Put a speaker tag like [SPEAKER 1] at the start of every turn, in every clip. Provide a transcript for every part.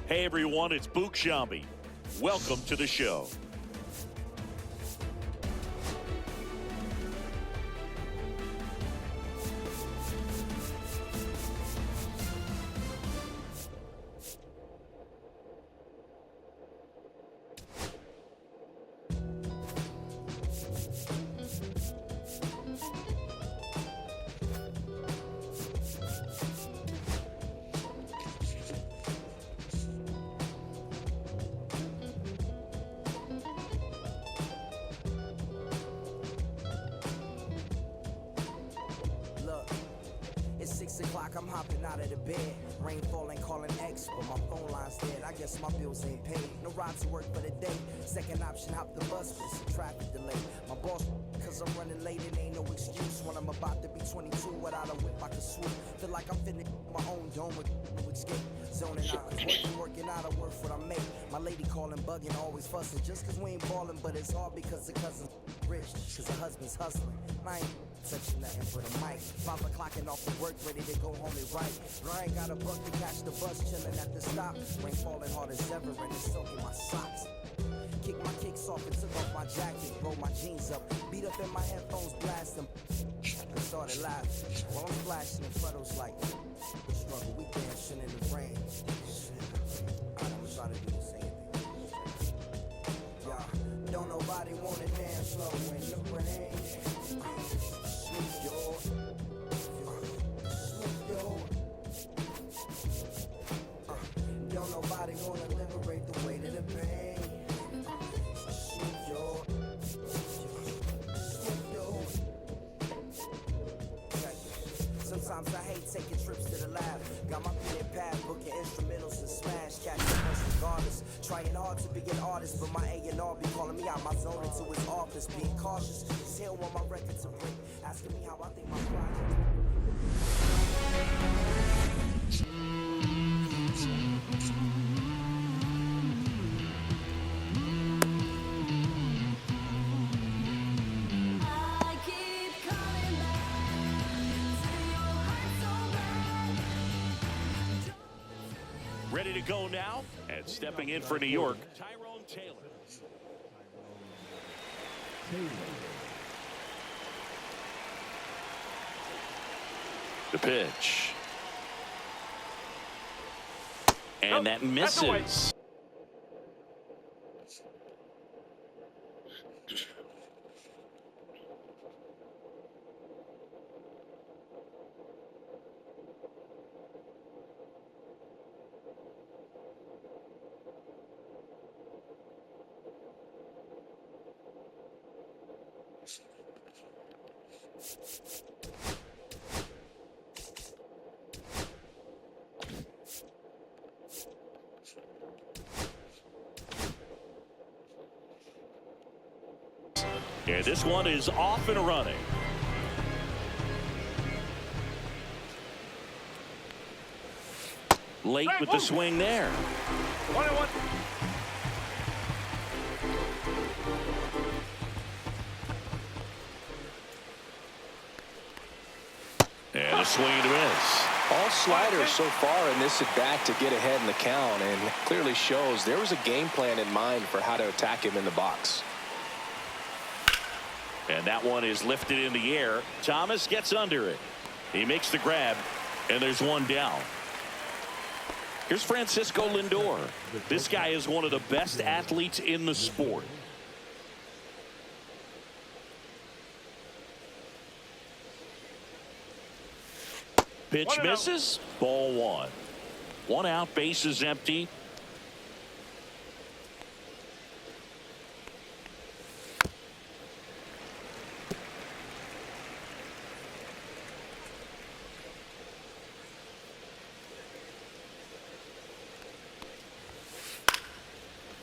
[SPEAKER 1] Hey everyone, it's Book Shambi. Welcome to the show.
[SPEAKER 2] It's 6 o'clock, I'm hopping out of the bed. Rain falling, calling X, but my phone line's dead. I guess my bills ain't paid. No ride to work for the day. Second option, hop the bus, but it's a traffic delay. My boss, cause I'm running late, it ain't no excuse. When I'm about to be 22, without a whip, I can swoop. Feel like I'm finna my own dome with no escape. Zoning out, working out, I work what I make. My lady calling, bugging, always fussing. Just cause we ain't ballin', but it's hard because the cousin's rich. Cause her husband's hustling. I ain't touching nothing but a mic. 5 o'clock and off of work, ready to go home and write. But I ain't got a buck to catch the bus, chillin' at the stop. Rain falling hard as ever and it's soaking my socks. Kick my kicks off and took off my jacket, roll my jeans up, beat up in my headphones, blast them, and started laughing. While I'm splashing in puddles like the struggle, we dancing in the rain. I'm trying to do the same thing. Yeah, don't nobody wanna dance slow in the rain. Don't nobody wanna liberate the weight of the pain. Sometimes I hate taking trips to the lab. Got my pen and pad, booking instrumentals to smash. Catching us regardless. Trying hard to be an artist, but my A&R be calling me out my zone into his office. Being cautious, cause he don't want my record to break. Asking me how I think my project.
[SPEAKER 1] Ready to go now, and stepping in for New York, Tyrone Taylor. The pitch. And that misses. And this one is off and running. Late with the swing there.
[SPEAKER 3] 1-1.
[SPEAKER 1] And a swing to miss.
[SPEAKER 4] All sliders so far in this at bat to get ahead in the count, and clearly shows there was a game plan in mind for how to attack him in the box.
[SPEAKER 1] And that one is lifted in the air. Thomas gets under it. He makes the grab, and there's one down. Here's Francisco Lindor. This guy is one of the best athletes in the sport. Pitch misses. Ball one. One out, base is empty.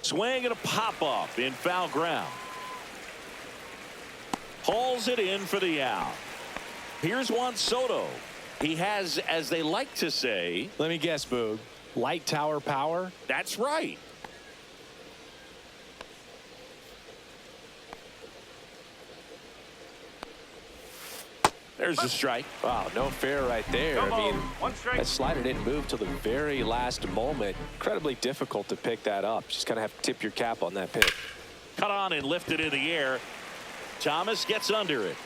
[SPEAKER 1] Swing and a pop-up in foul ground. Hauls it in for the out. Here's Juan Soto. He has, as they like to say...
[SPEAKER 5] Let me guess, Boog.
[SPEAKER 4] Light tower power.
[SPEAKER 1] That's right. There's a strike.
[SPEAKER 4] Wow, no fair right there. I mean, that slider didn't move till the very last moment. Incredibly difficult to pick that up. Just kind of have to tip your cap on that pitch.
[SPEAKER 1] Cut on and lifted in the air. Thomas gets under it.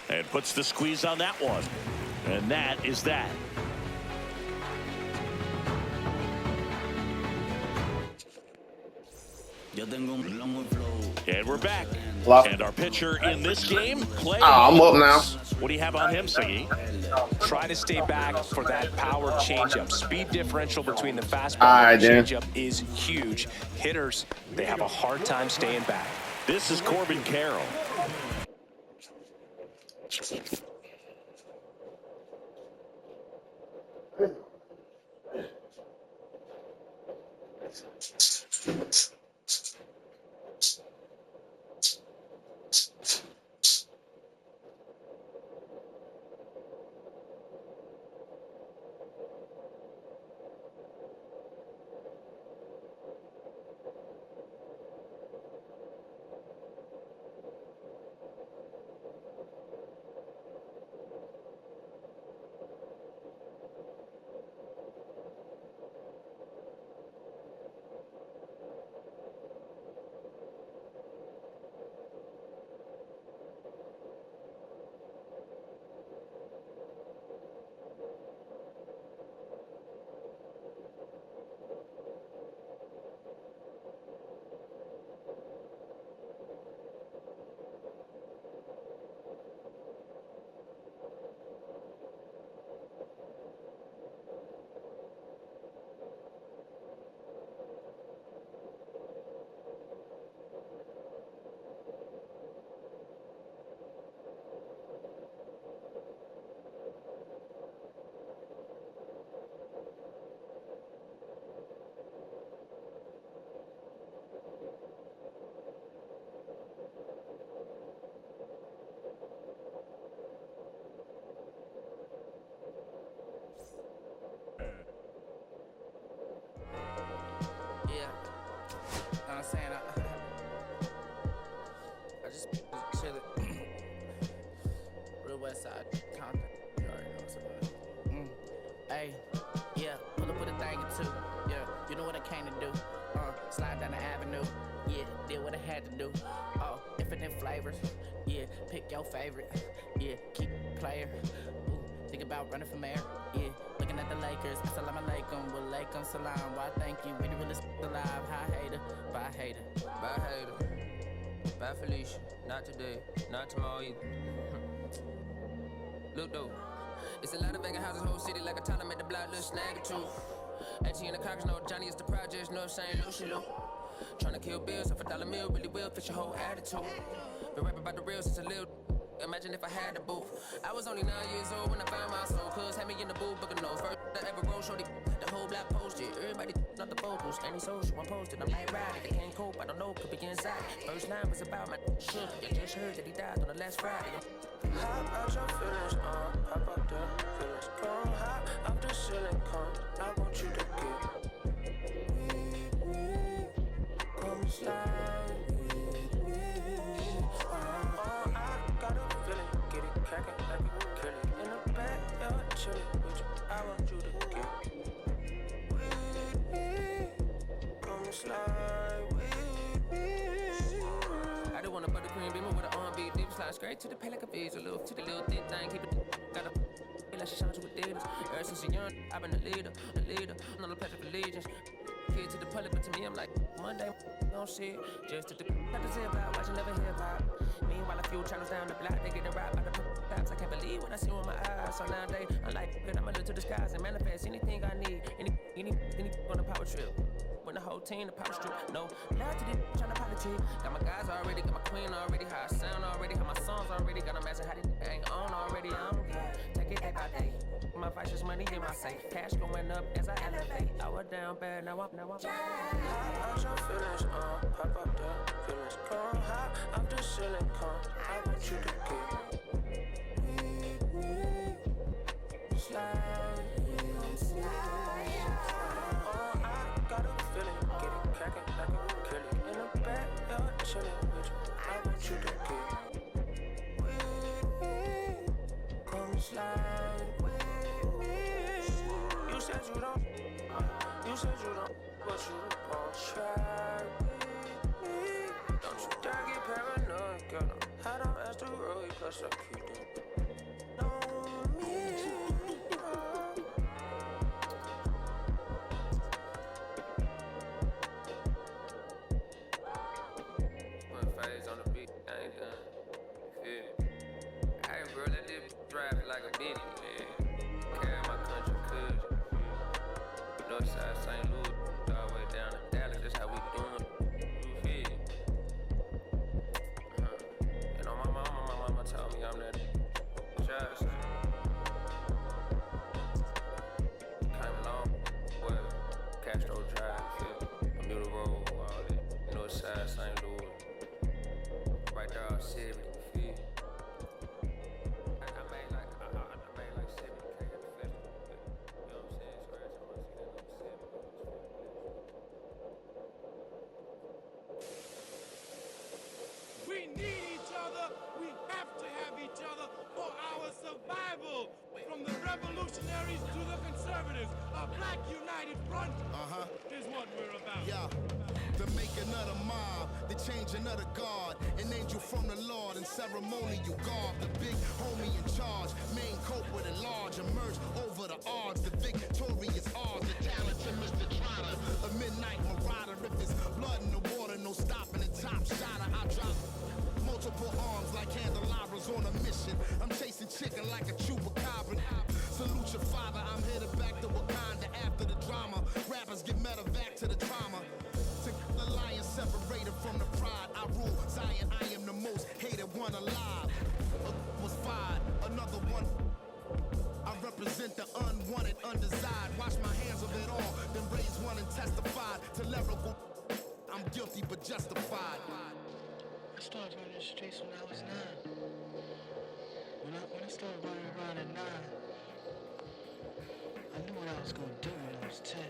[SPEAKER 1] And puts the squeeze on that one. And that is that. And we're back. And our pitcher in this game, Clay.
[SPEAKER 3] I'm up now.
[SPEAKER 1] What do you have on him, Siggy?
[SPEAKER 4] Try to stay back for that power changeup. Speed differential between the fastball
[SPEAKER 3] right,
[SPEAKER 4] and the changeup is huge. Hitters, they have a hard time staying back.
[SPEAKER 1] This is Corbin Carroll.
[SPEAKER 5] I'm saying I just chillin'. Real West Side Compton. You already know what's up. Hey, yeah, pull up with a thing or two. Yeah, you know what I came to do. Slide down the avenue. Yeah, did what I had to do. Oh, infinite flavors. Yeah, pick your favorite. Yeah, keep player. Ooh, think about running for mayor. Yeah, looking at the Lakers. Assalamu alaikum, walaikum salam. Why thank you, we the realest alive. Hi hater, bye hater.
[SPEAKER 6] Bye hater, bye Felicia. Not today, not tomorrow either. Look though, it's a lot of vacant houses, whole city like a town. At the block, little snag or two. At in the Cox, no Johnny is the projects, no St. Lucia. Tryna kill bills off $1 meal, really will fit your whole attitude. Been rapping about the real since a little. Imagine if I had the booth. I was only 9 years old when I found my soul. Cuz had me in the booth, booking no first I ever wrote, shorty. The whole block posted. Everybody not the focus. Any social, I'm posted. I'm like, right, if I can't cope, I don't know, could be inside. First line was about my sugar. You just heard that he died on the last Friday.
[SPEAKER 7] Hop out your feelings, hop out the feelings. Come high up the ceiling, come. I want you to get. Come slide. I got a feeling, get it crackin' like a kill it. In the back, you're chillin' with you. I want you to get. Come slide with me.
[SPEAKER 6] I do want a buttercream beamer with an R&B dip. Slide straight to the pay like a visa. Little to the little thin thing, keep it. Got a feel like she shines with Adidas. Ever since a young, I've been a leader. On the pledge of allegiance. Kid to the public, but to me, I'm like, Monday, don't shit. Just to the not to say about watching never hip hop. Meanwhile, a few channels down the block, they getting robbed by the cops. I can't believe what I see with my eyes. So nowadays, I'm like, good, I'ma look to the skies and manifest anything I need. Any on the power trip. When the whole team, the power strip. No, love to this trying to politics. Got my guys already, got my queen already, how I sound already, how my songs already. Gotta imagine how they ain't on already. I'm take it day by day. My vices, money in my safe. Cash going up as I elevate. I was down bad, now I'm
[SPEAKER 7] Hop out your feelings, pop up the feelings. Come high up the ceiling, come. I want you to get. Slide, slide. You said you don't, but you won't try with me. Don't you dare get paranoid, girl. I don't ask the road, plus like you do. Know me. One phase on the beat, I ain't done. Feel me? Hey, bro, let this drive it like a bitty, man. Carry my country, cuz. Northside St. Louis, all the way down to Dallas, that's how we doing. You feel me? You know, my mama told me I'm that child, so. Came a long way, Castro Drive, feel me? I'm new to road, all that. Northside St. Louis. Right there, all 70, you feel me? I made like 70K at the festival. You know what I'm saying? So every time I see that number 70.
[SPEAKER 3] We need each other. We have to have each other for our survival. From the revolutionaries to the conservatives, a black united front is what we're about.
[SPEAKER 8] Yeah. The making of the mob, the changing of the guard, an angel from the Lord in ceremonial garb. The big homie in charge, main culprit at large, emerge over the odds. The victorious odds, the talented Mr. Trotter, a midnight marauder. If it's blood in the water, no stopping the top shotter. I drop multiple arms like candelabras on a mission. I'm chasing chicken like a chupacabra. Salute your father, I'm headed back to Wakanda after the drama. Rappers get medevac to the trauma. The lion separated from the pride. I rule Zion, I am the most hated one alive. Was fired, another one. I represent the unwanted, undesired. Wash my hands of it all, then raise one and testified to lyrical. I'm guilty but justified.
[SPEAKER 9] I started running the streets when I was 9. When I started running around at 9, I knew what I was gonna do when I was 10.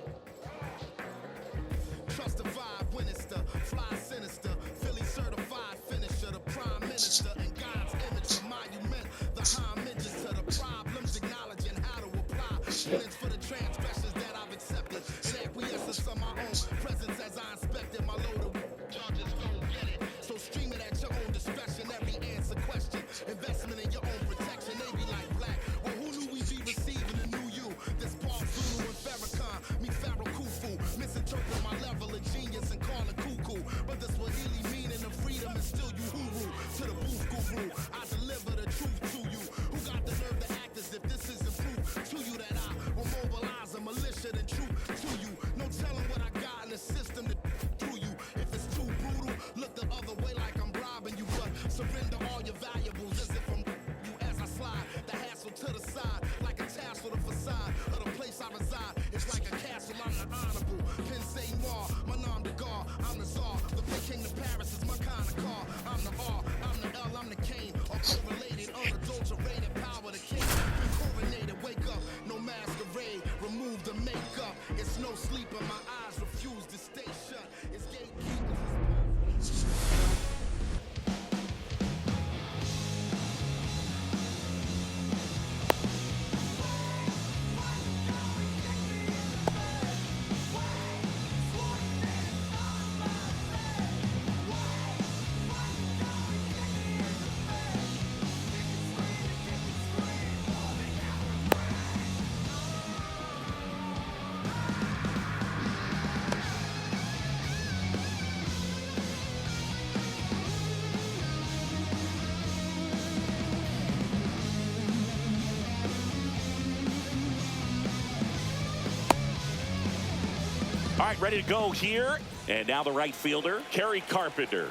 [SPEAKER 8] Trust the vibe, Winnister, fly sinister, Philly certified finisher, the prime minister, and God's image, the monument, the homages to the problems, acknowledging how to apply penance for the transgressions that I've accepted, and acquiescence of my own presence as I inspected my load of charges, don't get it, so stream it at your own discretion, every answer question, investment in your own protection, they be like black, well who knew we'd be receiving a new you, this Paul Zulu and Farrakhan, me Pharaoh Khufu, misinterpret my level of genius and call it cuckoo. But this Swahili meaning of freedom is still you huru. To the booth guru, I deliver the truth to you. Who got the nerve to act as if this isn't proof to you that I will mobilize a militia and troop to you. No telling what I got in the system to through you. If it's too brutal, look the other way like I'm robbing you. But surrender all your valuables as if I'm you as I slide. The hassle to the side, like a tassel, the facade of the place I reside. It's like a castle, I'm the honorable. Pen say more, my nom de gar, I'm the czar. The big king of Paris is my kind of car. I'm the R, I'm the L, I'm the Kane. All correlated, unadulterated power, the king. Been coronated, wake up, no masquerade. Remove the makeup, it's no sleep and my eyes refuse to stay shut. It's gatekeepers.
[SPEAKER 1] All right, ready to go here. And now the right fielder, Kerry Carpenter.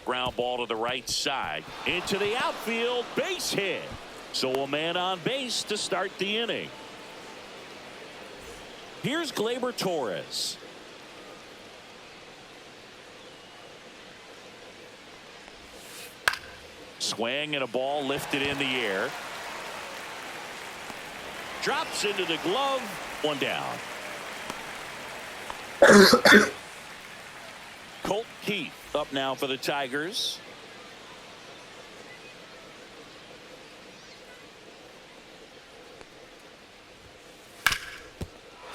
[SPEAKER 1] Ground ball to the right side. Into the outfield, base hit. So a man on base to start the inning. Here's Gleyber Torres. Swing and a ball lifted in the air. Drops into the glove. One down. Colt Keith up now for the Tigers.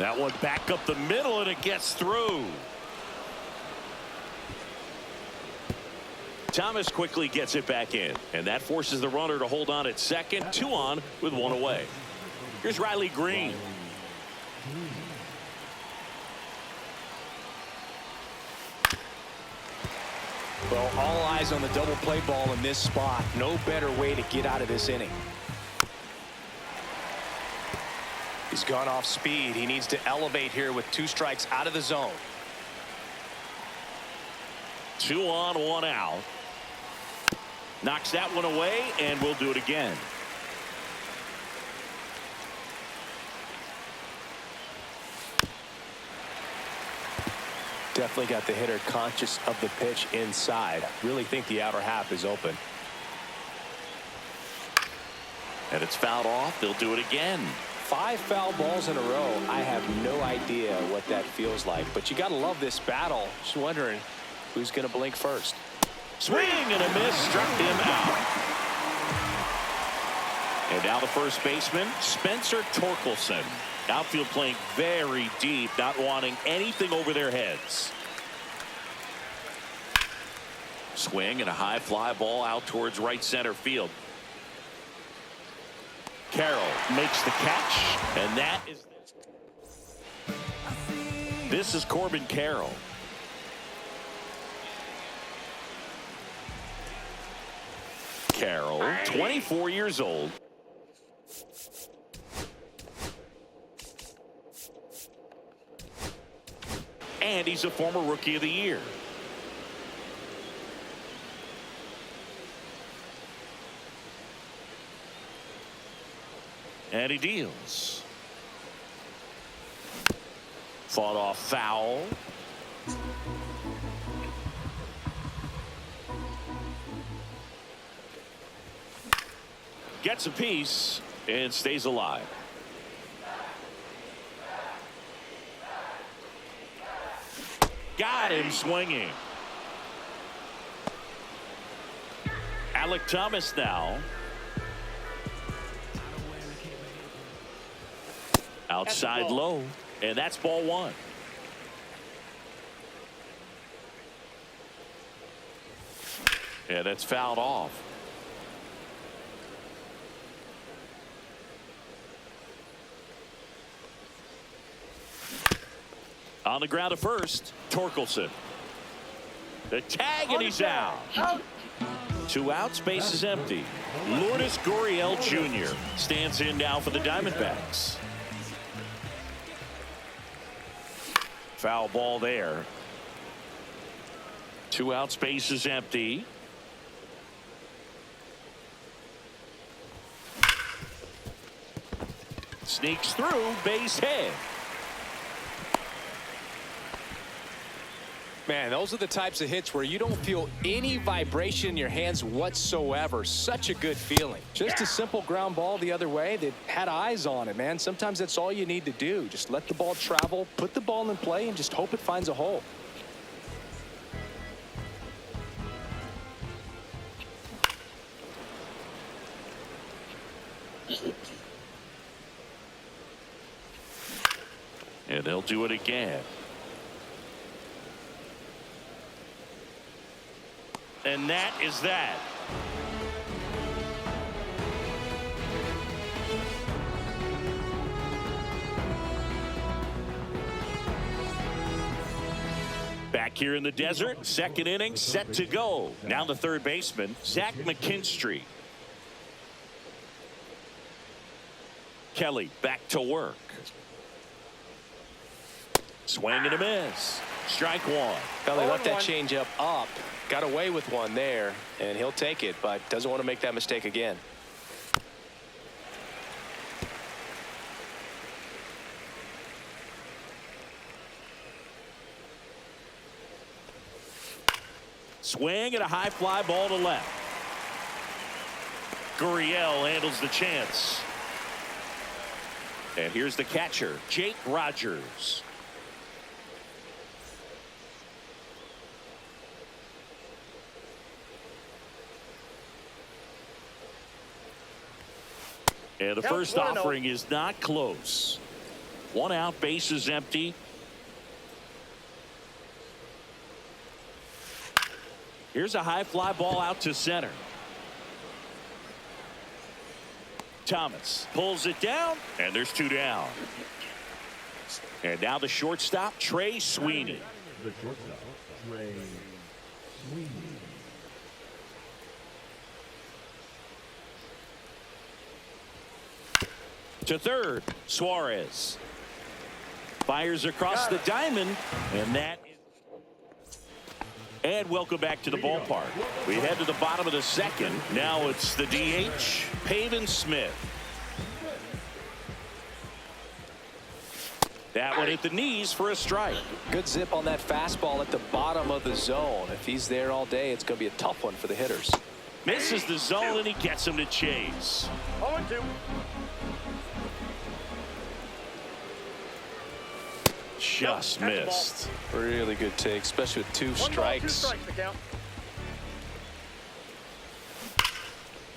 [SPEAKER 1] That one back up the middle, and it gets through. Thomas quickly gets it back in, and that forces the runner to hold on at second. 2 on with 1 away. Here's Riley Green.
[SPEAKER 4] Well, all eyes on the double play ball in this spot. No better way to get out of this inning. He's gone off speed. He needs to elevate here with 2 strikes out of the zone.
[SPEAKER 1] 2 on, 1 out. Knocks that one away, and we'll do it again.
[SPEAKER 4] Definitely got the hitter conscious of the pitch inside. Really think the outer half is open.
[SPEAKER 1] And it's fouled off. They'll do it again.
[SPEAKER 4] 5 foul balls in a row. I have no idea what that feels like, but you got to love this battle. Just wondering who's going to blink first.
[SPEAKER 1] Swing and a miss, struck him out. And now the first baseman, Spencer Torkelson. Outfield playing very deep, not wanting anything over their heads. Swing and a high fly ball out towards right center field. Carroll makes the catch, and that is. This is Corbin Carroll. Carroll, 24 years old. And he's a former Rookie of the Year. And he deals. Fought off foul. Gets a piece and stays alive. Got him swinging. Alec Thomas now. Outside low, and that's ball 1. And it's fouled off. On the ground at first, Torkelson. The tag, and he's out. 2 outs, base is empty. Lourdes Gurriel Jr. stands in now for the Diamondbacks. Foul ball there. 2 outs, base is empty. Sneaks through, base hit.
[SPEAKER 4] Man, those are the types of hits where you don't feel any vibration in your hands whatsoever. Such a good feeling. Just a simple ground ball the other way that had eyes on it, man. Sometimes that's all you need to do. Just let the ball travel, put the ball in play, and just hope it finds a hole.
[SPEAKER 1] And they'll do it again. And that is that. Back here in the desert, second inning set to go. Now the third baseman, Zach McKinstry. Kelly back to work. Swing and a miss. Strike 1.
[SPEAKER 4] Kelly left that changeup up. Got away with one there, and he'll take it, but doesn't want to make that mistake again.
[SPEAKER 1] Swing and a high fly ball to left. Gurriel handles the chance. And here's the catcher, Jake Rogers. And the first offering is not close. One out, bases empty. Here's a high fly ball out to center. Thomas pulls it down, and there's 2 down. And now the shortstop, Trey Sweeney.
[SPEAKER 10] The shortstop, Trey Sweeney.
[SPEAKER 1] To third, Suarez. Fires across the diamond, and that is... And welcome back to the ballpark. We head to the bottom of the second. Now it's the DH, Pavin Smith. That one hit the knees for a strike.
[SPEAKER 4] Good zip on that fastball at the bottom of the zone. If he's there all day, it's going to be a tough one for the hitters.
[SPEAKER 1] Misses the zone, and he gets him to chase.
[SPEAKER 3] 0-2.
[SPEAKER 1] Just missed.
[SPEAKER 4] Really good take, especially with 2 strikes.
[SPEAKER 3] 2 strikes to count.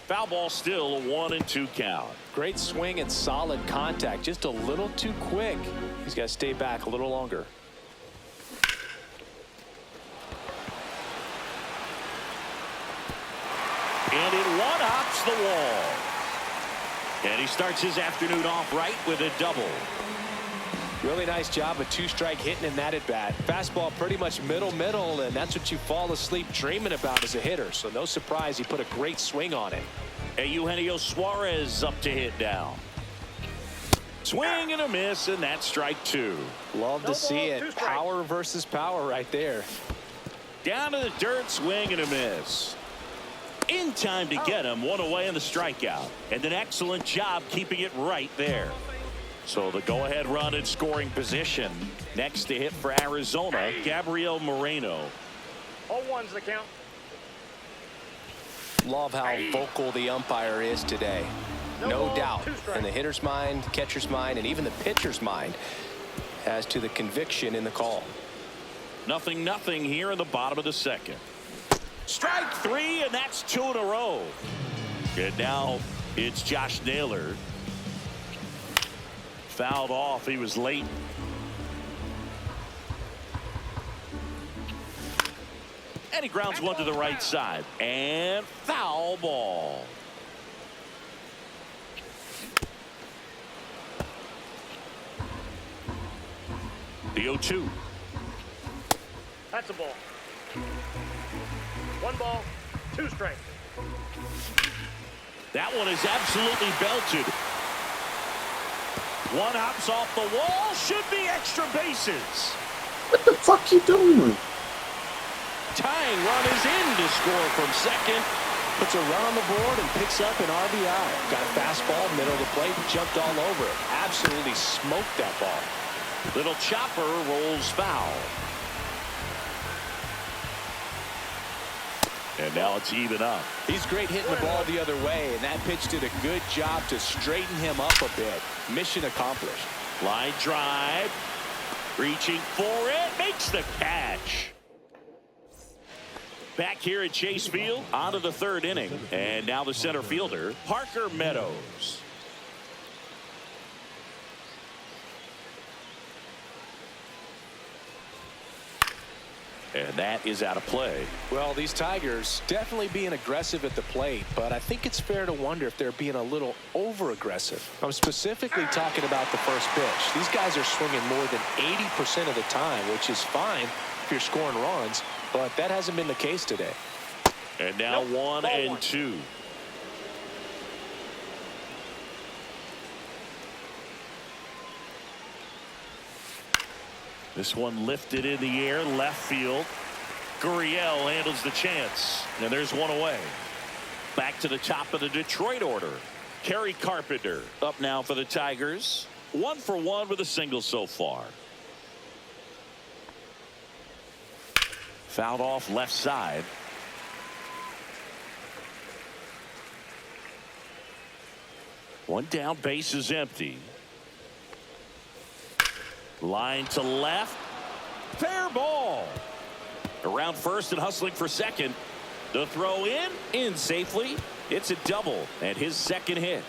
[SPEAKER 1] Foul ball still, a 1-2 count.
[SPEAKER 4] Great swing and solid contact, just a little too quick. He's got to stay back a little longer.
[SPEAKER 1] And it one-hops the wall. And he starts his afternoon off right with a double.
[SPEAKER 4] Really nice job of 2-strike hitting in that at bat. Fastball pretty much middle, and that's what you fall asleep dreaming about as a hitter. So no surprise he put a great swing on it.
[SPEAKER 1] And Eugenio Suarez up to hit now. Swing and a miss, and that's strike 2.
[SPEAKER 4] Love to see it. Power versus power right there.
[SPEAKER 1] Down to the dirt, swing and a miss. In time to get him, 1 away in the strikeout. And an excellent job keeping it right there. So the go-ahead run in scoring position. Next to hit for Arizona, Gabriel Moreno.
[SPEAKER 3] 0-1's the count.
[SPEAKER 4] Love how vocal the umpire is today. No doubt in the hitter's mind, catcher's mind, and even the pitcher's mind as to the conviction in the call.
[SPEAKER 1] 0-0 here in the bottom of the second. Strike 3, and that's 2 in a row. And now it's Josh Naylor. Fouled off. He was late. And he grounds one to the right side. And foul ball. The 0-2.
[SPEAKER 3] That's a ball. 1 ball, 2 strikes.
[SPEAKER 1] That one is absolutely belted. One hops off the wall. Should be extra bases.
[SPEAKER 10] What the fuck you doing?
[SPEAKER 1] Tying run is in to score from second.
[SPEAKER 4] Puts a run on the board and picks up an RBI. Got a fastball, middle of the plate, jumped all over it. Absolutely smoked that ball.
[SPEAKER 1] Little chopper rolls foul. And now it's even up.
[SPEAKER 4] He's great hitting the ball the other way, and that pitch did a good job to straighten him up a bit. Mission accomplished.
[SPEAKER 1] Line drive. Reaching for it. Makes the catch. Back here at Chase Field, on to the 3rd inning. And now the center fielder, Parker Meadows. And that is out of play.
[SPEAKER 4] Well, these Tigers definitely being aggressive at the plate, but I think it's fair to wonder if they're being a little over-aggressive. I'm specifically talking about the first pitch. These guys are swinging more than 80% of the time, which is fine if you're scoring runs, but that hasn't been the case today.
[SPEAKER 1] And now 1-2. This one lifted in the air, left field. Gurriel handles the chance, and there's 1 away. Back to the top of the Detroit order. Kerry Carpenter up now for the Tigers. 1 for 1 with a single so far. Fouled off left side. One down, base is empty. Line to left. Fair ball. Around first and hustling for second. The throw in safely. It's a double and his second hit.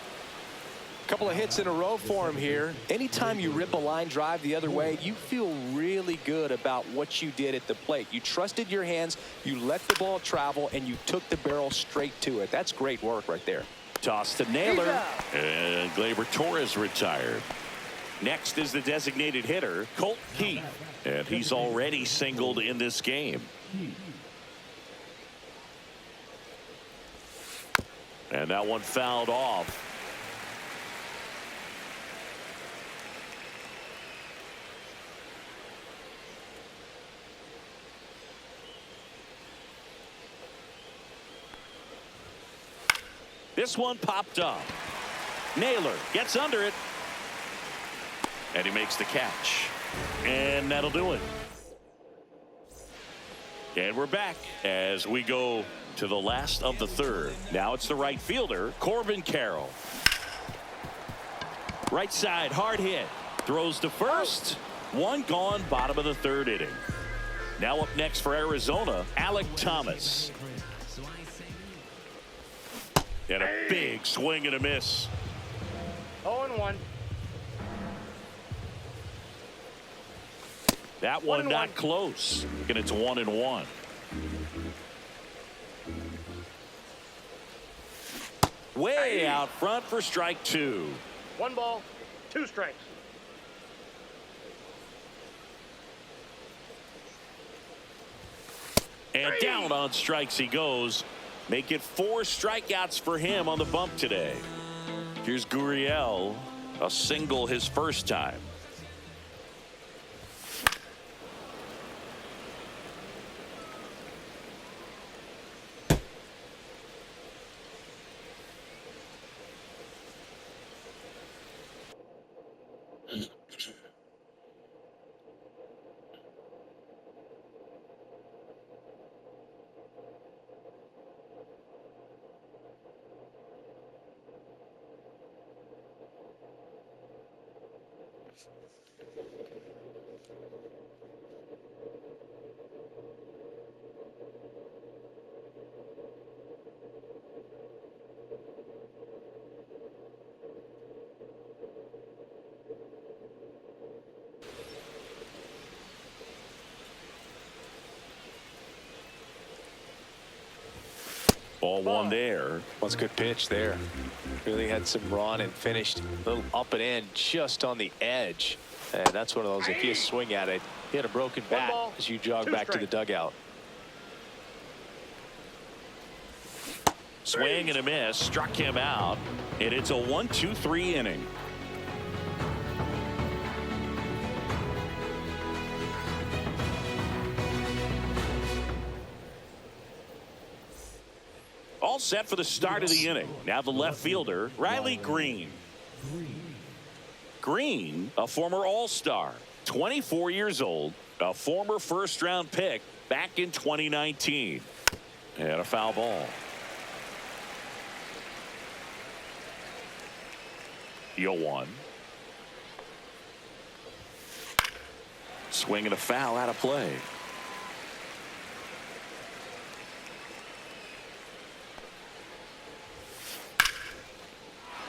[SPEAKER 4] Couple of hits in a row for him here. Anytime you rip a line drive the other way, you feel really good about what you did at the plate. You trusted your hands, you let the ball travel, and you took the barrel straight to it. That's great work right there.
[SPEAKER 1] Toss to Naylor, and Gleyber Torres retired. Next is the designated hitter, Colt Keith, and he's already singled in this game. And that one fouled off. This one popped up. Naylor gets under it. And he makes the catch. And that'll do it. And we're back as we go to the last of the third. Now it's the right fielder, Corbin Carroll. Right side, hard hit. Throws to first. One gone, bottom of the third inning. Now up next for Arizona, Alek Thomas. And a big swing and a miss.
[SPEAKER 11] 0-1.
[SPEAKER 1] That one not close. And it's 1-1. Way out front for strike two.
[SPEAKER 11] 1 ball, 2 strikes.
[SPEAKER 1] And down on strikes he goes. Make it 4 strikeouts for him on the bump today. Here's Gurriel, a single his first time. Ball one there.
[SPEAKER 4] That's a good pitch there. Really had some run and finished a little up and in just on the edge. And that's one of those, if you swing at it, hit a broken bat as you jog back to the dugout.
[SPEAKER 1] Swing and a miss, struck him out, and it's a 1-2-3 inning. All set for the start of the inning. Now the left fielder, Riley Green. Green, a former All-Star, 24 years old, a former first-round pick back in 2019. And a foul ball. The 0-1. Swing and a foul out of play.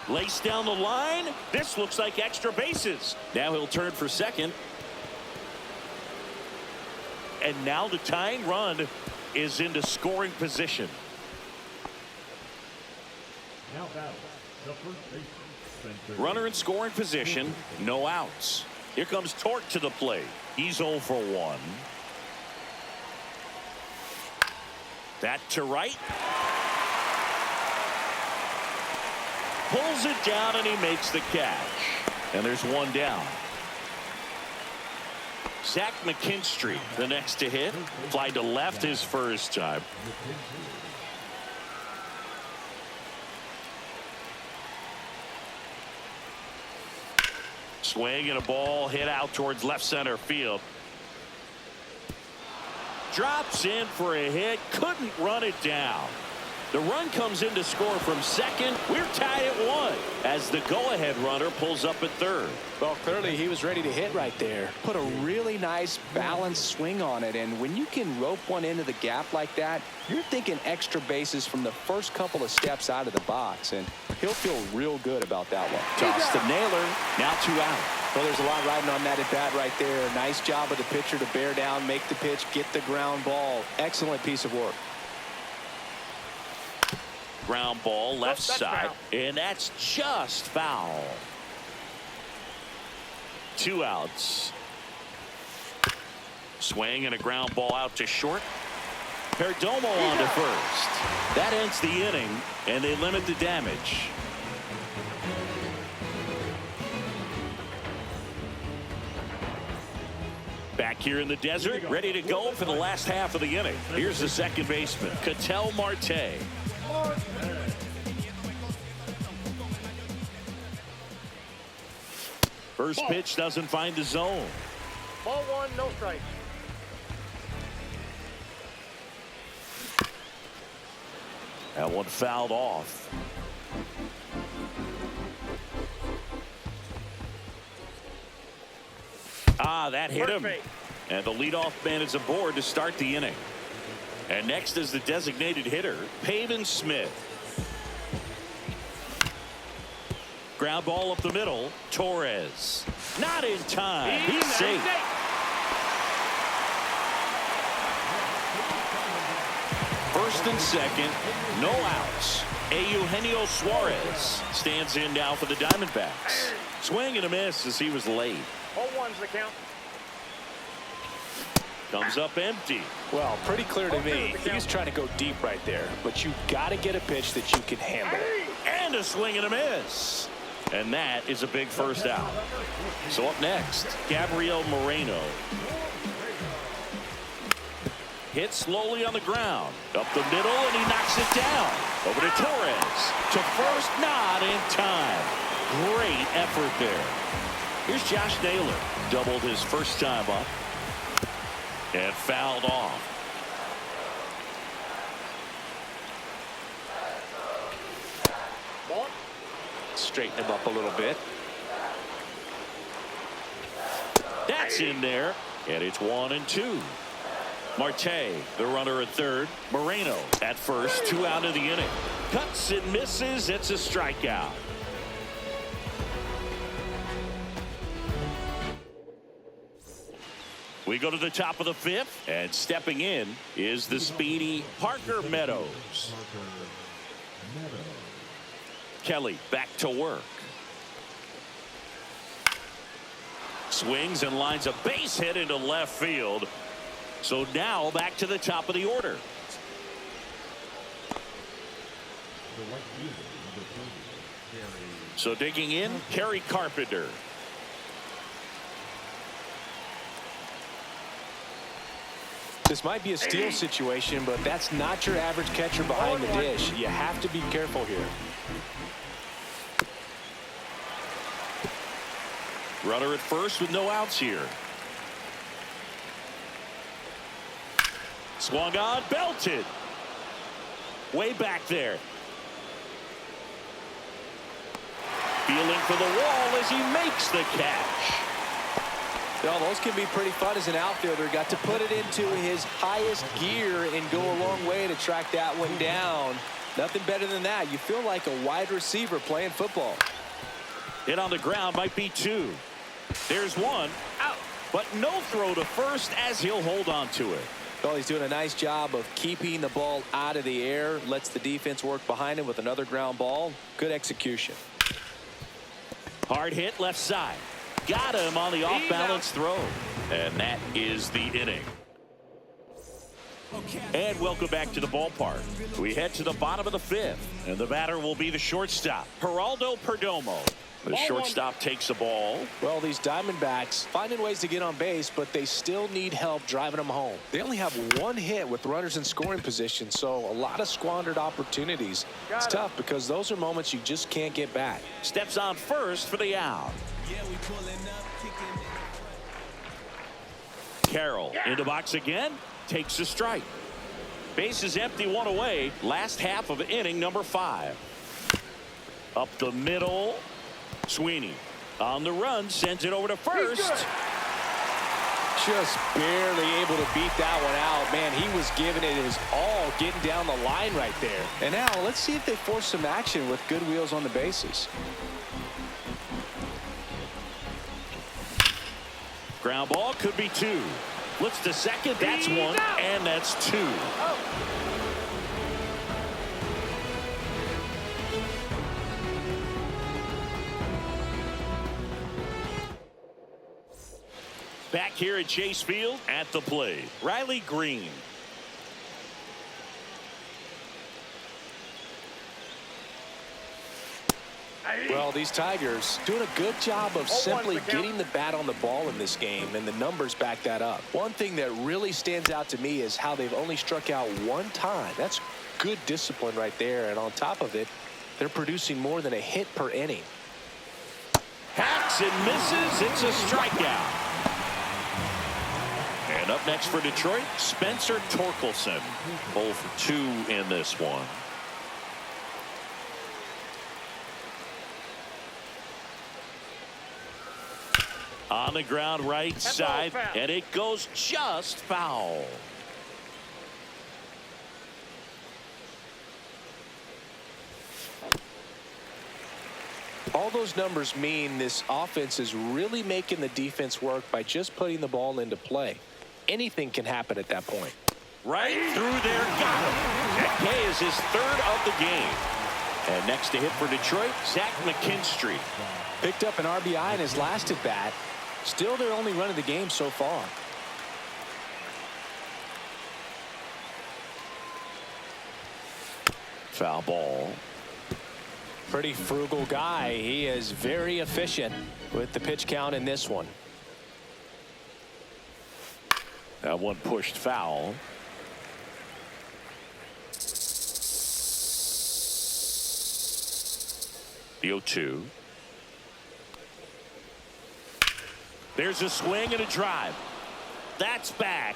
[SPEAKER 1] Lace down the line. This looks like extra bases. Now he'll turn for second. And now the tying run is into scoring position.
[SPEAKER 10] Now battle the first baseman.
[SPEAKER 1] Runner in scoring position, no outs. Here comes Torque to the plate. He's 0 for 1. That to right. Pulls it down and he makes the catch. And there's one down. Zach McKinstry, the next to hit. Fly to left his first time. Swing and a ball hit out towards left center field. Drops in for a hit. Couldn't run it down. The run comes in to score from second. We're tied at 1 as the go-ahead runner pulls up at third.
[SPEAKER 4] Well, clearly he was ready to hit right there. Put a really nice balanced swing on it, and when you can rope one into the gap like that, you're thinking extra bases from the first couple of steps out of the box, and he'll feel real good about that one.
[SPEAKER 1] Toss to Naylor. Now 2 out.
[SPEAKER 4] Well, there's a lot riding on that at bat right there. Nice job of the pitcher to bear down, make the pitch, get the ground ball. Excellent piece of work.
[SPEAKER 1] Ground ball left side, and that's just foul. 2 outs. Swing and a ground ball out to short. Perdomo on to first. That ends the inning, and they limit the damage. Back here in the desert, ready to go for the last half of the inning. Here's the second baseman, Ketel Marte. First pitch doesn't find the zone.
[SPEAKER 11] Ball 1, no strike.
[SPEAKER 1] That one fouled off. That hit him. And the leadoff man is aboard to start the inning. And next is the designated hitter, Pavin Smith. Ground ball up the middle. Torres. Not in time. He's safe. First and second. No outs. Eugenio Suarez stands in now for the Diamondbacks. Swing and a miss as he was late.
[SPEAKER 11] 0-1's the count.
[SPEAKER 1] Comes up empty.
[SPEAKER 4] Well, pretty clear to me. He was trying to go deep right there, but you got to get a pitch that you can handle.
[SPEAKER 1] And a swing and a miss. And that is a big first out. So up next, Gabriel Moreno. Hit slowly on the ground. Up the middle, and he knocks it down. Over to Torres. To first, not in time. Great effort there. Here's Josh Naylor. Doubled his first time up. And fouled off.
[SPEAKER 4] Straighten him up a little bit.
[SPEAKER 1] That's in there. And it's 1-2. Marte, the runner at third. Moreno at first. 2 out of the inning. Cuts and misses. It's a strikeout. We go to the top of the 5th, and stepping in is the speedy Parker Meadows. Kelly back to work. Swings and lines a base hit into left field. So now back to the top of the order. So digging in, Kerry Carpenter.
[SPEAKER 4] This might be a steal situation, but that's not your average catcher behind the dish. You have to be careful here.
[SPEAKER 1] Runner at first with no outs here. Swung on, belted. Way back there. Feeling for the wall as he makes the catch.
[SPEAKER 4] Well, those can be pretty fun as an outfielder. Got to put it into his highest gear and go a long way to track that one down. Nothing better than that. You feel like a wide receiver playing football.
[SPEAKER 1] Hit on the ground might be 2. There's 1 out, but no throw to first as he'll hold on to it.
[SPEAKER 4] Well, he's doing a nice job of keeping the ball out of the air. Lets the defense work behind him with another ground ball. Good execution.
[SPEAKER 1] Hard hit left side. Got him on the off-balance throw. And that is the inning. And welcome back to the ballpark. We head to the bottom of the 5th. And the batter will be the shortstop, Geraldo Perdomo. The shortstop takes the ball.
[SPEAKER 4] Well, these Diamondbacks finding ways to get on base, but they still need help driving them home. They only have 1 hit with runners in scoring position, so a lot of squandered opportunities. It's tough because those are moments you just can't get back.
[SPEAKER 1] Steps on first for the out. Carroll into box again. Takes a strike. Base is empty, one away. Last half of inning number 5. Up the middle. Sweeney on the run, sends it over to first.
[SPEAKER 4] Just barely able to beat that one out. Man, he was giving it his all, getting down the line right there. And now let's see if they force some action with good wheels on the bases.
[SPEAKER 1] Ground ball could be 2. Looks to second. That's 1, and that's 2. Back here at Chase Field, at the plate, Riley Green.
[SPEAKER 4] Well, these Tigers doing a good job of simply getting the bat on the ball in this game, and the numbers back that up. One thing that really stands out to me is how they've only struck out 1 time. That's good discipline right there, and on top of it, they're producing more than a hit per inning.
[SPEAKER 1] Hacks and misses. It's a strikeout. And up next for Detroit, Spencer Torkelson. 0 for 2 in this one. On the ground right side, and it goes just foul.
[SPEAKER 4] All those numbers mean this offense is really making the defense work by just putting the ball into play. Anything can happen at that point.
[SPEAKER 1] Right through there, got him. That K is his 3rd of the game. And next to hit for Detroit, Zach McKinstry.
[SPEAKER 4] Picked up an RBI in his last at bat. Still their only run of the game so far.
[SPEAKER 1] Foul ball.
[SPEAKER 4] Pretty frugal guy. He is very efficient with the pitch count in this one.
[SPEAKER 1] That one pushed foul. The 0-2. There's a swing and a drive. That's back.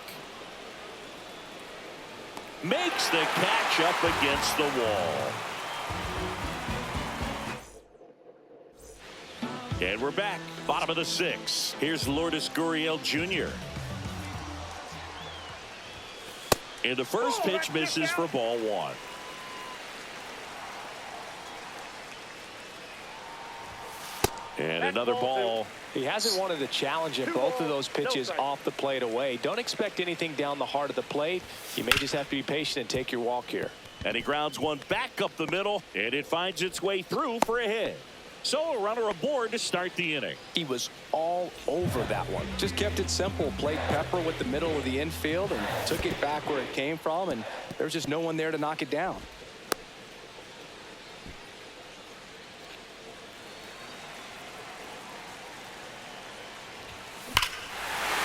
[SPEAKER 1] Makes the catch up against the wall. And we're back. Bottom of the 6th. Here's Lourdes Gurriel Jr. And the first pitch misses for ball 1. And another ball.
[SPEAKER 4] He hasn't wanted to challenge in both of those pitches off the plate away. Don't expect anything down the heart of the plate. You may just have to be patient and take your walk here.
[SPEAKER 1] And he grounds one back up the middle, and it finds its way through for a hit. So a runner aboard to start the inning.
[SPEAKER 4] He was all over that one. Just kept it simple. Played pepper with the middle of the infield and took it back where it came from, and there was just no one there to knock it down.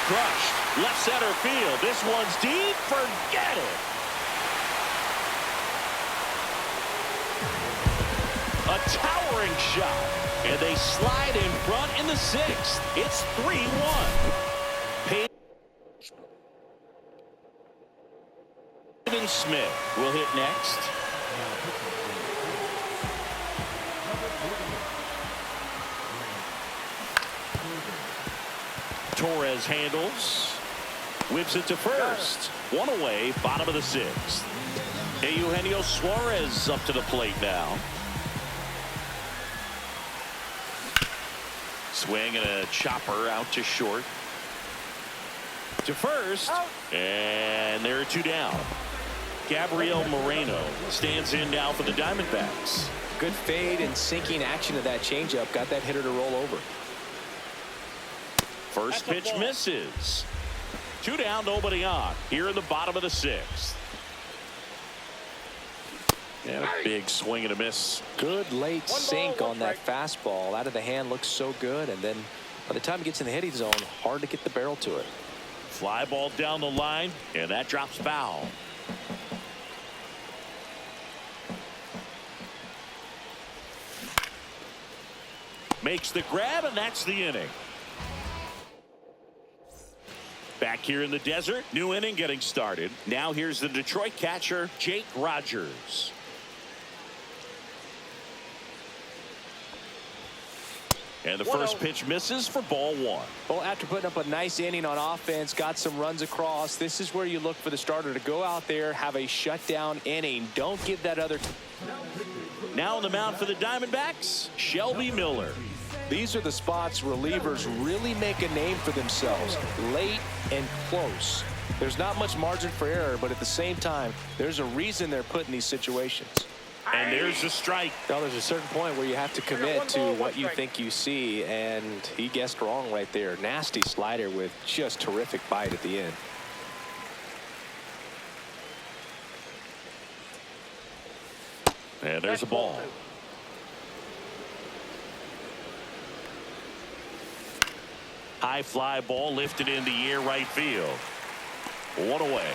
[SPEAKER 1] Crushed. Left center field. This one's deep. Forget it. A towering shot. And they slide in front in the 6th. It's 3-1. Peyton Smith will hit next. Torres handles. Whips it to first. One away, bottom of the 6th. Eugenio Suarez up to the plate now. Swing and a chopper out to short. To first. And there are 2 down. Gabriel Moreno stands in now for the Diamondbacks.
[SPEAKER 4] Good fade and sinking action of that changeup. Got that hitter to roll over.
[SPEAKER 1] First pitch misses. 2 down, nobody on. Here in the bottom of the 6th. And a big swing and a miss.
[SPEAKER 4] Good late sink on that fastball. Out of the hand, looks so good. And then by the time it gets in the hitting zone, hard to get the barrel to it.
[SPEAKER 1] Fly ball down the line, and that drops foul. Makes the grab, and that's the inning. Back here in the desert, new inning getting started. Now here's the Detroit catcher, Jake Rogers. And the first pitch misses for ball one.
[SPEAKER 4] Well, after putting up a nice inning on offense, got some runs across, this is where you look for the starter to go out there, have a shutdown inning. Don't give that other.
[SPEAKER 1] Now on the mound for the Diamondbacks, Shelby Miller.
[SPEAKER 4] These are the spots relievers really make a name for themselves, late and close. There's not much margin for error, but at the same time, there's a reason they're put in these situations.
[SPEAKER 1] And there's a strike.
[SPEAKER 4] Now, there's a certain point where you have to commit to what you think you see, and he guessed wrong right there. Nasty slider with just terrific bite at the end.
[SPEAKER 1] And there's a ball. High fly ball lifted in the air right field. One away.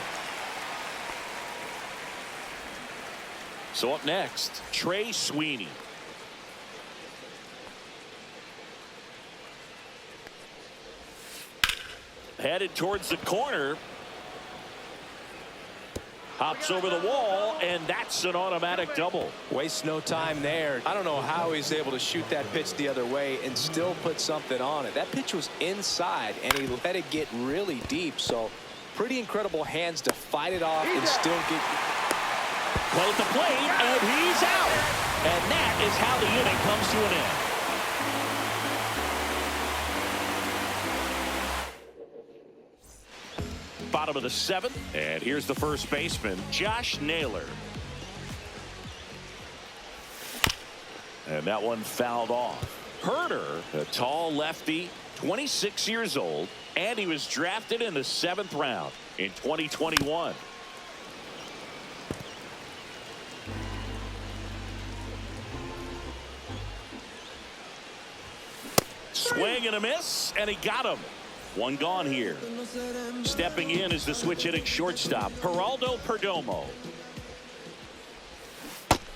[SPEAKER 1] So up next, Trey Sweeney. Headed towards the corner. Hops over the wall, and that's an automatic double.
[SPEAKER 4] Wastes no time there. I don't know how he's able to shoot that pitch the other way and still put something on it. That pitch was inside, and he let it get really deep. So pretty incredible hands to fight it off and still get.
[SPEAKER 1] Play at the plate, and he's out. And that is how the inning comes to an end. Bottom of the seventh, and here's the first baseman, Josh Naylor. And that one fouled off. Herder, a tall lefty, 26 years old, and he was drafted in the 7th round in 2021. Swing and a miss, and he got him. One gone here. Stepping in is the switch hitting shortstop, Geraldo Perdomo.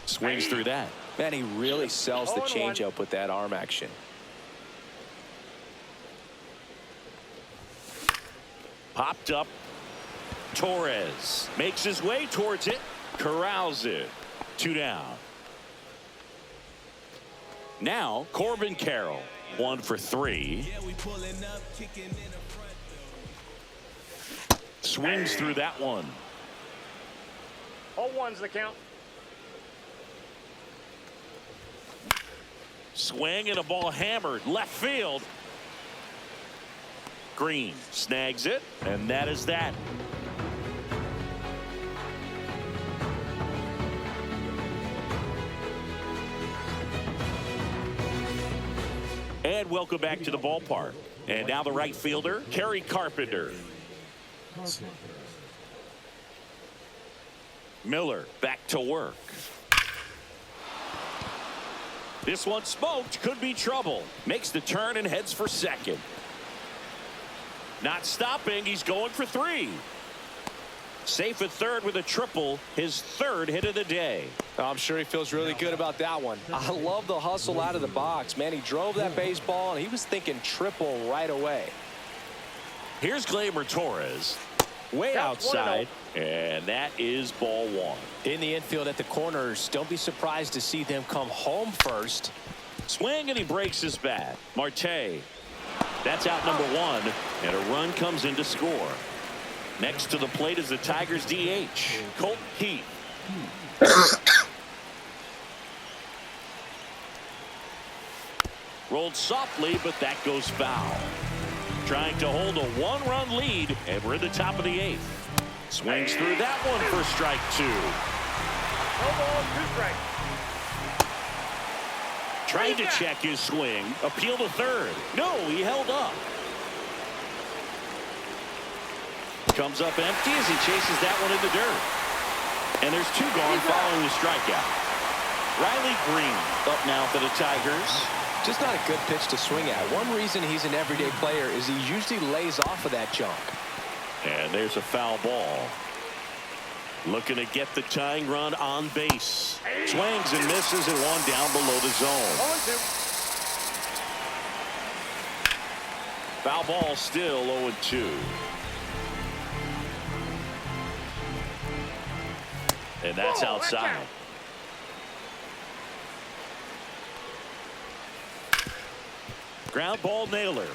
[SPEAKER 1] Swings through that.
[SPEAKER 4] Man, he really sells the changeup with that arm action.
[SPEAKER 1] Popped up. Torres makes his way towards it. Corrals it. 2 down. Now Corbin Carroll. 1 for 3. Swings through that one.
[SPEAKER 11] 0-1's the count.
[SPEAKER 1] Swing and a ball hammered left field. Green snags it, and that is that. And welcome back to the ballpark. And now the right fielder, Kerry Carpenter. Miller back to work. This one smoked, could be trouble. Makes the turn and heads for second. Not stopping, he's going for 3. Safe at third with a triple, his 3rd hit of the day.
[SPEAKER 4] I'm sure he feels really good about that one. I love the hustle out of the box. Man, he drove that baseball, and he was thinking triple right away.
[SPEAKER 1] Here's Gleyber Torres. Way outside, and that is ball 1.
[SPEAKER 4] In the infield at the corners, don't be surprised to see them come home first.
[SPEAKER 1] Swing, and he breaks his bat. Marte. That's out number 1, and a run comes in to score. Next to the plate is the Tigers DH, Colt Heath. Rolled softly, but that goes foul. Trying to hold a 1-run lead, and we're in the top of the 8th. Swings through that one for strike 2.
[SPEAKER 11] No balls, 2 strikes.
[SPEAKER 1] Trying to check his swing, appeal to third. No, he held up. Comes up empty as he chases that one in the dirt. And there's 2 gone following the strikeout. Riley Green up now for the Tigers.
[SPEAKER 4] Just not a good pitch to swing at. One reason he's an everyday player is he usually lays off of that jump.
[SPEAKER 1] And there's a foul ball. Looking to get the tying run on base. Swings and misses and one down below the zone.
[SPEAKER 11] 0-2.
[SPEAKER 1] Foul ball still 0-2. and that's outside. Ground ball nailer.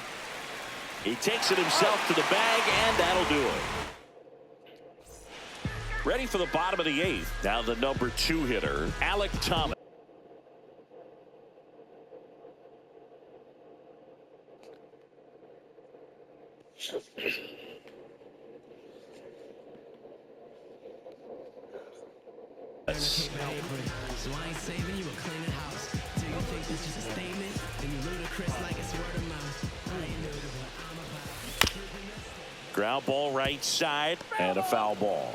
[SPEAKER 1] He takes it himself to the bag, and that'll do it. Ready for the bottom of the 8th. Now the number 2 hitter, Alec Thomas.
[SPEAKER 12] So I ain't saving you a cleaning house. Do you think this is a statement? Then you ludicrous like it's word of mouth. I ain't new to what I'm about.
[SPEAKER 1] Ground ball right side and a foul ball.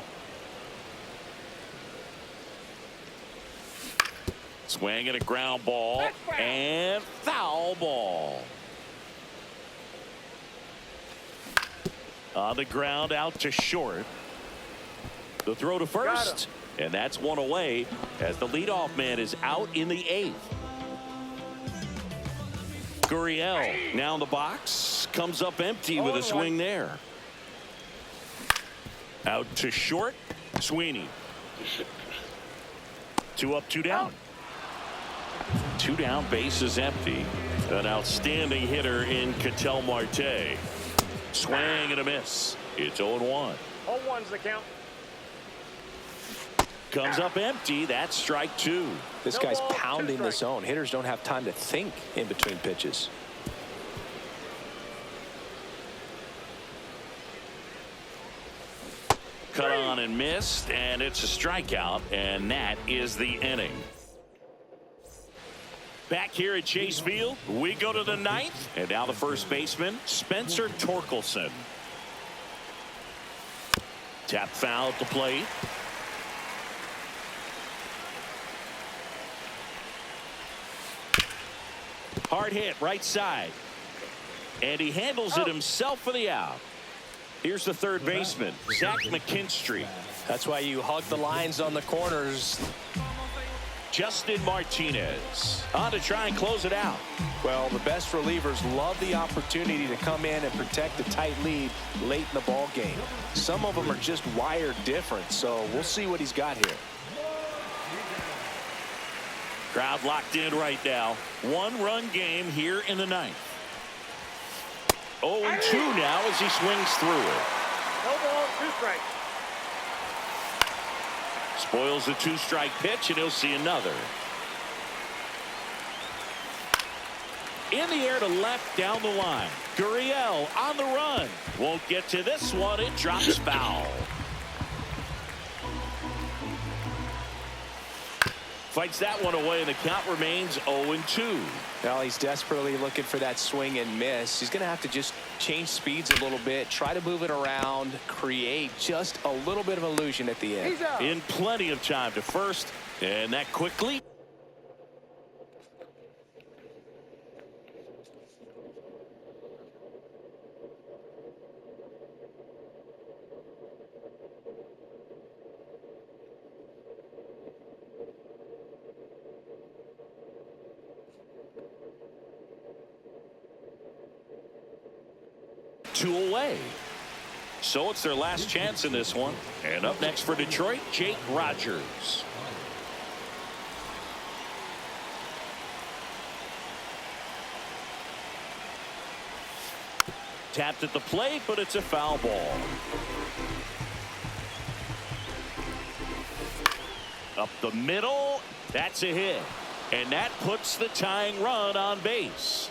[SPEAKER 1] Swing and a ground ball and foul ball. On the ground out to short. The throw to first. And that's one away as the leadoff man is out in the 8th. Gurriel now in the box. Comes up empty with a swing there. Out to short. Sweeney. 2 up, 2 down. 2 down, base is empty. An outstanding hitter in Ketel Marte. Swing and a miss. It's 0-1.
[SPEAKER 11] 0-1's the count.
[SPEAKER 1] Comes up empty. That's strike 2.
[SPEAKER 4] This guy's pounding the zone. Hitters don't have time to think in between pitches.
[SPEAKER 1] Cut on and missed, and it's a strikeout, and that is the inning. Back here at Chase Field, we go to the 9th, and now the first baseman, Spencer Torkelson. Tap foul at the plate. Hard hit right side, and he handles it himself for the out. Here's the third baseman, Zach McKinstry.
[SPEAKER 4] That's why you hug the lines on the corners.
[SPEAKER 1] Justin Martinez on to try and close it out.
[SPEAKER 4] Well, the best relievers love the opportunity to come in and protect a tight lead late in the ball game. Some of them are just wired different, so we'll see what he's got here.
[SPEAKER 1] Crowd locked in right now. 1-run game here in the 9th. 0-2 now as he swings through it.
[SPEAKER 11] No ball, 2 strikes.
[SPEAKER 1] Spoils the 2-strike pitch, and he'll see another. In the air to left down the line. Gurriel on the run. Won't get to this one. It drops foul. Fights that one away, and the count remains 0-2.
[SPEAKER 4] Well, he's desperately looking for that swing and miss. He's going to have to just change speeds a little bit, try to move it around, create just a little bit of illusion at the end.
[SPEAKER 1] In plenty of time to first, and that quickly. Two away. So it's their last chance in this one. And up next for Detroit, Jake Rogers. Tapped at the plate, but it's a foul ball. Up the middle. That's a hit. And that puts the tying run on base.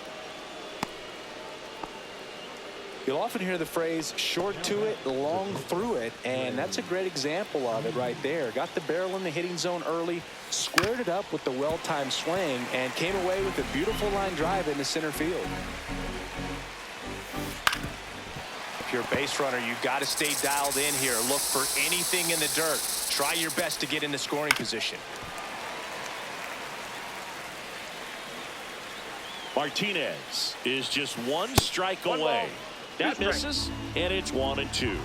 [SPEAKER 4] You'll often hear the phrase short to it, long through it, and that's a great example of it right there. Got the barrel in the hitting zone early, squared it up with the well-timed swing, and came away with a beautiful line drive into center field. If you're a base runner, you've got to stay dialed in here. Look for anything in the dirt. Try your best to get into scoring position.
[SPEAKER 1] Martinez is just 1 strike away. That misses, and it's 1-2.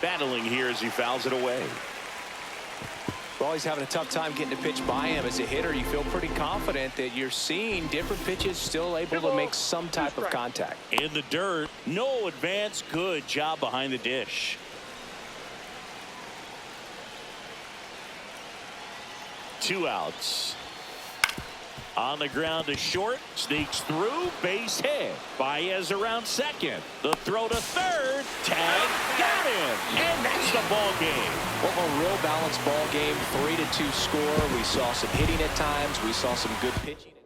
[SPEAKER 1] Battling here as he fouls it away.
[SPEAKER 4] Well, he's having a tough time getting a pitch by him. As a hitter, you feel pretty confident that you're seeing different pitches still able to make some type of contact.
[SPEAKER 1] In the dirt, no advance. Good job behind the dish. 2 outs. On the ground to short, sneaks through, base hit. Baez around second. The throw to third, tag, got him, and that's the ball game.
[SPEAKER 4] Well, a real balanced ball game, 3-2 score. We saw some hitting at times. We saw some good pitching.